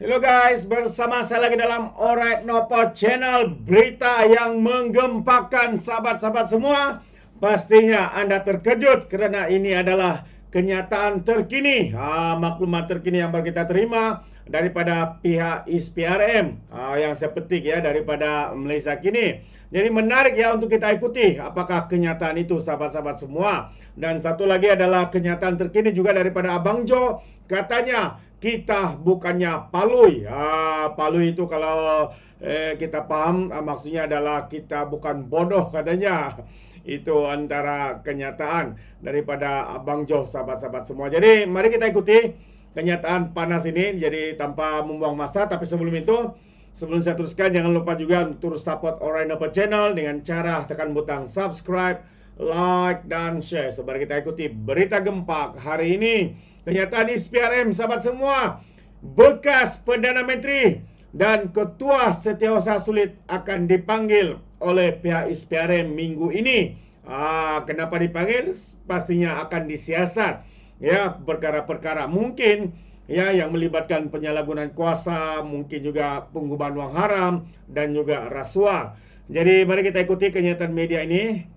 Halo guys, bersama saya lagi dalam Alright Nopo Channel, berita yang menggempakan sahabat-sahabat semua. Pastinya Anda terkejut kerana ini adalah kenyataan terkini, maklumat terkini yang baru kita terima daripada pihak ISPRM yang saya petik ya daripada Malaysia Kini. Jadi menarik ya untuk kita ikuti apakah kenyataan itu sahabat-sahabat semua. Dan satu lagi adalah kenyataan terkini juga daripada Abang Jo, katanya kita bukannya palui. Palui itu kalau kita paham maksudnya adalah kita bukan bodoh katanya. Itu antara kenyataan daripada Abang Jo sahabat-sahabat semua. Jadi mari kita ikuti kenyataan panas ini jadi tanpa membuang masa. Tapi sebelum itu, sebelum saya teruskan, jangan lupa juga untuk terus support Alright Nopo Channel dengan cara tekan butang subscribe, like dan share. So mari kita ikuti berita gempak hari ini. Kenyataan ISPRM sahabat semua, bekas Perdana Menteri dan Ketua Setiausaha Sulit akan dipanggil oleh pihak ISPRM minggu ini. Kenapa dipanggil? Pastinya akan disiasat ya perkara-perkara mungkin ya yang melibatkan penyalahgunaan kuasa, mungkin juga penggubahan wang haram dan juga rasuah. Jadi mari kita ikuti kenyataan media ini.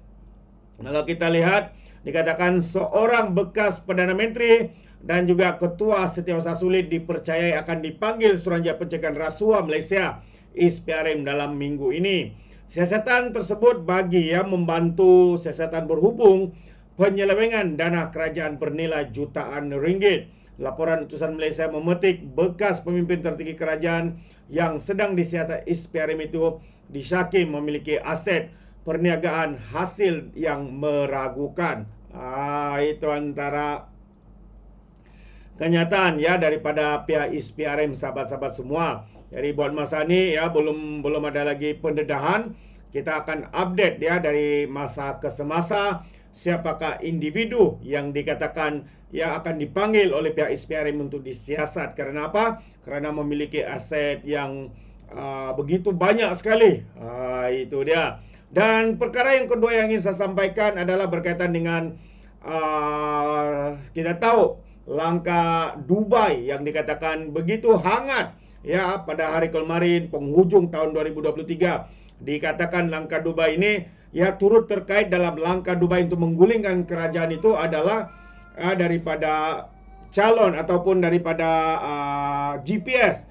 Kalau kita lihat, dikatakan seorang bekas Perdana Menteri dan juga Ketua Setiausaha Sulit dipercayai akan dipanggil Suruhanjaya Pencegahan Rasuah Malaysia ISPRM dalam minggu ini. Siasatan tersebut bagi membantu siasatan berhubung penyelewengan dana kerajaan bernilai jutaan ringgit. Laporan Utusan Malaysia memetik bekas pemimpin tertinggi kerajaan yang sedang disiasat ISPRM itu disyaki memiliki aset perniagaan hasil yang meragukan. Itu antara kenyataan ya daripada pihak ISPRM sahabat-sahabat semua. Jadi buat masa ni ya belum ada lagi pendedahan. Kita akan update ya dari masa ke semasa siapakah individu yang dikatakan yang akan dipanggil oleh pihak ISPRM untuk disiasat. Kerana apa? Kerana memiliki aset yang begitu banyak sekali. Itu dia. Dan perkara yang kedua yang ingin saya sampaikan adalah berkaitan dengan kita tahu langkah Dubai yang dikatakan begitu hangat ya pada hari kemarin penghujung tahun 2023. Dikatakan langkah Dubai ini ya turut terkait dalam langkah Dubai untuk menggulingkan kerajaan itu adalah daripada calon ataupun daripada GPS,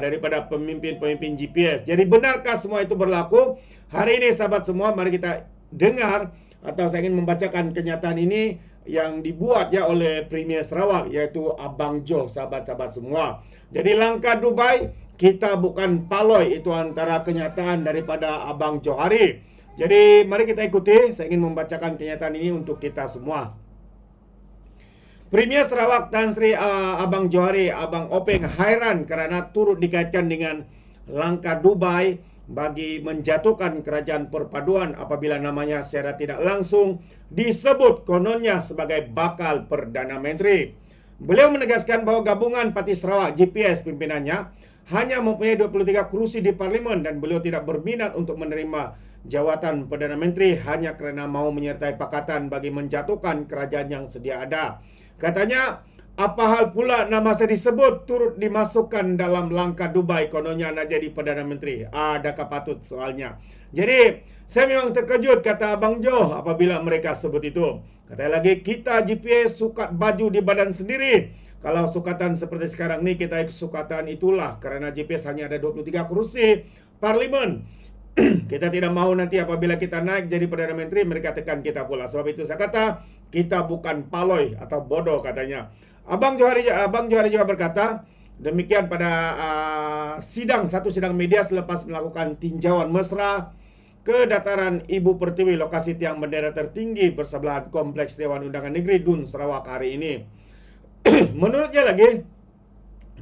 daripada pemimpin-pemimpin GPS. Jadi benarkah semua itu berlaku? Hari ini sahabat semua, mari kita dengar atau saya ingin membacakan kenyataan ini yang dibuat ya oleh Premier Sarawak, yaitu Abang Jo sahabat-sahabat semua. Jadi langkah Dubai, kita bukan paloi, itu antara kenyataan daripada Abang Johari. Jadi mari kita ikuti, saya ingin membacakan kenyataan ini untuk kita semua. Premier Sarawak Tan Sri Abang Johari, Abang Openg hairan kerana turut dikaitkan dengan langkah Dubai bagi menjatuhkan kerajaan perpaduan apabila namanya secara tidak langsung disebut kononnya sebagai bakal Perdana Menteri. Beliau menegaskan bahawa gabungan Parti Sarawak GPS pimpinannya hanya mempunyai 23 kerusi di Parlimen dan beliau tidak berminat untuk menerima jawatan Perdana Menteri hanya kerana mahu menyertai pakatan bagi menjatuhkan kerajaan yang sedia ada. Katanya, apa hal pula nama saya disebut turut dimasukkan dalam langkah Dubai kononnya nak jadi Perdana Menteri? Adakah patut soalnya? Jadi, saya memang terkejut kata Abang Jo apabila mereka sebut itu. Kata lagi, kita GPS sukat baju di badan sendiri. Kalau sukatan seperti sekarang ni, kita sukatan itulah kerana GPS hanya ada 23 kerusi Parlimen. Kita tidak mahu nanti apabila kita naik jadi Perdana Menteri, mereka tekan kita pula. Sebab itu saya kata, kita bukan paloi atau bodoh katanya. Abang Johari juga berkata, demikian pada satu sidang media selepas melakukan tinjauan mesra ke dataran Ibu Pertiwi, lokasi tiang bendera tertinggi bersebelahan Kompleks Dewan Undangan Negeri Dun Sarawak hari ini. Menurutnya lagi,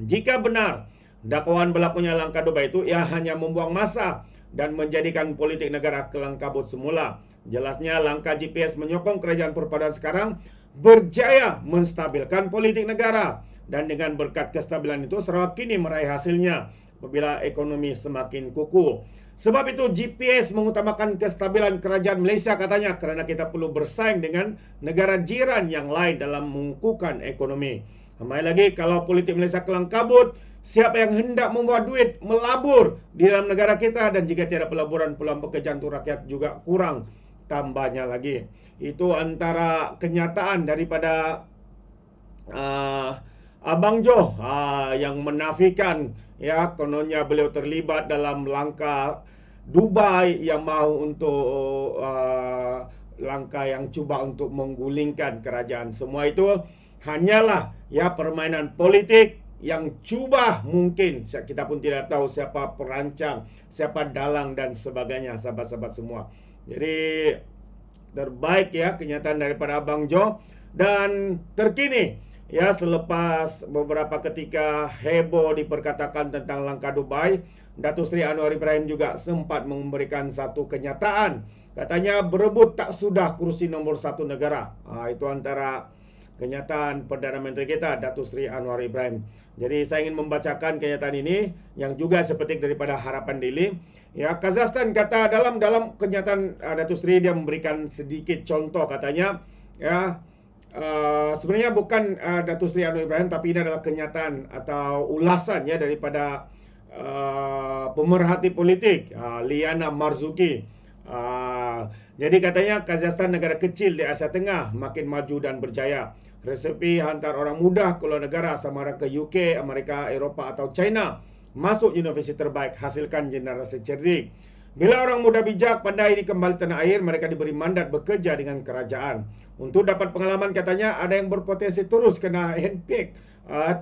jika benar dakwaan berlakunya langkah Dubai itu, ia hanya membuang masa dan menjadikan politik negara kelang kabut semula. Jelasnya langkah GPS menyokong kerajaan perpaduan sekarang berjaya menstabilkan politik negara. Dan dengan berkat kestabilan itu, Sarawak kini meraih hasilnya apabila ekonomi semakin kukuh. Sebab itu GPS mengutamakan kestabilan kerajaan Malaysia katanya, kerana kita perlu bersaing dengan negara jiran yang lain dalam mengukuhkan ekonomi. Ramai lagi, kalau politik Malaysia kelang kabut, siapa yang hendak membuat duit melabur di dalam negara kita, dan jika tiada pelaburan, peluang pekerjaan untuk rakyat juga kurang tambahnya lagi. Itu antara kenyataan daripada Abang Jo yang menafikan ya kononnya beliau terlibat dalam langkah Dubai yang mahu untuk langkah yang cuba untuk menggulingkan kerajaan. Semua itu hanyalah ya permainan politik yang cuba, mungkin kita pun tidak tahu siapa perancang, siapa dalang dan sebagainya, sahabat-sahabat semua. Jadi terbaik ya kenyataan daripada Abang Jo. Dan terkini ya, selepas beberapa ketika heboh diperkatakan tentang langkah Dubai, Datuk Seri Anwar Ibrahim juga sempat memberikan satu kenyataan. Katanya berebut tak sudah kursi nombor 1 negara. Itu antara kenyataan Perdana Menteri kita, Datuk Seri Anwar Ibrahim. Jadi saya ingin membacakan kenyataan ini yang juga seperti daripada Harapan Daily. Ya, Kazakhstan kata dalam kenyataan Datuk Seri, dia memberikan sedikit contoh katanya. Ya, sebenarnya bukan Datuk Seri Anwar Ibrahim, tapi ini adalah kenyataan atau ulasan ya daripada pemerhati politik Liana Marzuki. Jadi katanya Kazakhstan negara kecil di Asia Tengah makin maju dan berjaya. Resepi hantar orang muda keluar negara sama ada ke UK, Amerika, Eropah atau China, masuk universiti terbaik, hasilkan generasi cerdik. Bila orang muda bijak pandai ini kembali tanah air, mereka diberi mandat bekerja dengan kerajaan. Untuk dapat pengalaman katanya ada yang berpotensi terus kena handpick,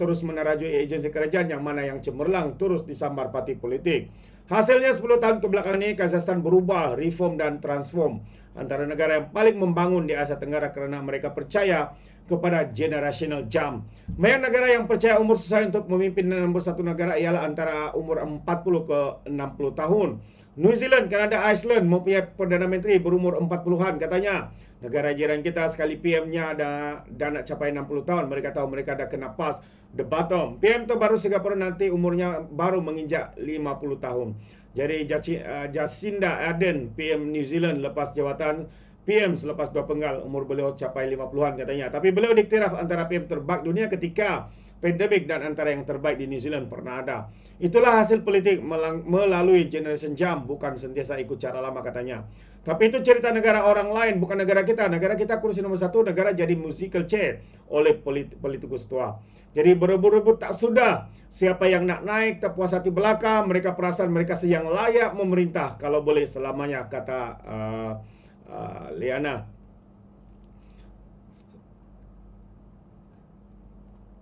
terus menerajui agensi kerajaan yang mana yang cemerlang, terus disambar parti politik. Hasilnya 10 tahun kebelakang ini Kazakhstan berubah, reform dan transform. Antara negara yang paling membangun di Asia Tenggara kerana mereka percaya kepada generational jump. Banyak negara yang percaya umur sesuai untuk memimpin nombor 1 negara ialah antara umur 40 ke 60 tahun. New Zealand, Kanada, Iceland mempunyai Perdana Menteri berumur 40-an katanya. Negara jiran kita sekali PM-nya dah nak capai 60 tahun. Mereka tahu mereka dah kena pass the bottom. PM tu baru Singapura nanti umurnya baru menginjak 50 tahun. Jadi Jacinda Ardern, PM New Zealand lepas jawatan PM selepas 2 penggal, umur beliau capai 50-an katanya. Tapi beliau diktiraf antara PM terbaik dunia ketika pandemik dan antara yang terbaik di New Zealand pernah ada. Itulah hasil politik melalui generation jump, bukan sentiasa ikut cara lama katanya. Tapi itu cerita negara orang lain, bukan negara kita. Negara kita kursi nombor 1, negara jadi musical chair oleh politikus tua. Jadi berebut-rebut tak sudah. Siapa yang nak naik tak puas hati belaka, mereka perasan mereka yang layak memerintah kalau boleh selamanya, kata Liana.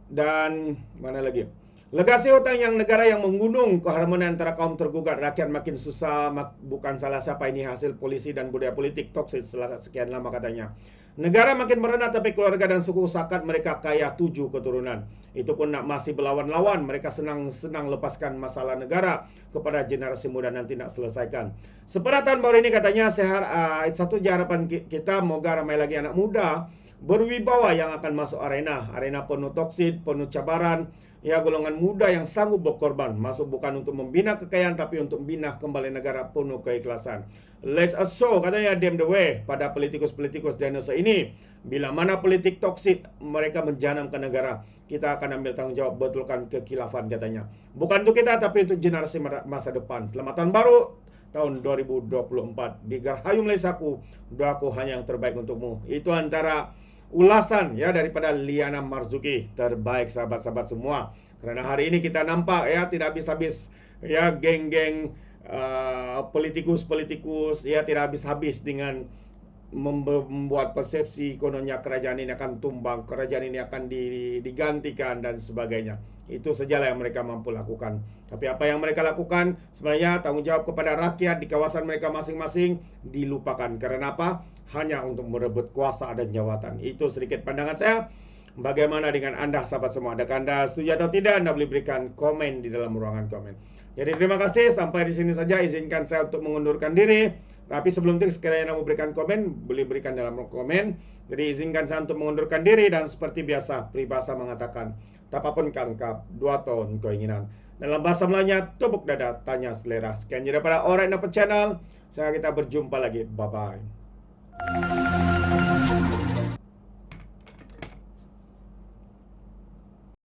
Dan mana lagi? Legasi hutang yang negara yang menggunung keharmonian antara kaum tergugat, rakyat makin susah, bukan salah siapa, ini hasil polisi dan budaya politik toksis setelah sekian lama katanya. Negara makin merendah tapi keluarga dan suku sakat mereka kaya 7 keturunan. Itu pun nak masih berlawan-lawan, mereka senang-senang lepaskan masalah negara kepada generasi muda nanti nak selesaikan. Seperatan baru ini katanya satu harapan kita, moga ramai lagi anak muda berwibawa yang akan masuk arena penuh toksid, penuh cabaran. Ya, golongan muda yang sanggup berkorban, masuk bukan untuk membina kekayaan tapi untuk membina kembali negara penuh keikhlasan. Let's show katanya damn the way pada politikus-politikus dinosaur ini. Bila mana politik toksik mereka menjanamkan negara, kita akan ambil tanggungjawab betulkan kekhilafan katanya. Bukan untuk kita tapi untuk generasi masa depan. Selamat tahun baru tahun 2024. Di Garhayu Malaysiaku, doaku hanya yang terbaik untukmu. Itu antara ulasan ya daripada Liana Marzuki. Terbaik sahabat-sahabat semua. Kerana hari ini kita nampak ya tidak habis-habis ya geng-geng politikus-politikus ya tidak habis-habis dengan membuat persepsi kononnya kerajaan ini akan tumbang, kerajaan ini akan digantikan dan sebagainya. Itu sajalah yang mereka mampu lakukan. Tapi apa yang mereka lakukan sebenarnya tanggungjawab kepada rakyat di kawasan mereka masing-masing dilupakan. Karena apa? Hanya untuk merebut kuasa dan jawatan. Itu sedikit pandangan saya. Bagaimana dengan anda sahabat semua? Adakah anda setuju atau tidak? Anda boleh berikan komen di dalam ruangan komen. Jadi terima kasih, sampai di sini saja. Izinkan saya untuk mengundurkan diri. Tapi sebelum itu sekiranya anda mau berikan komen, boleh berikan dalam komen. Jadi izinkan saya untuk mengundurkan diri. Dan seperti biasa, peribahasa mengatakan, tapapun kangkap, 2 tahun keinginan. Dalam bahasa Melayunya, tepuk dada, tanya selera. Sekian daripada Alright Napa Channel. Saya kita berjumpa lagi. Bye-bye.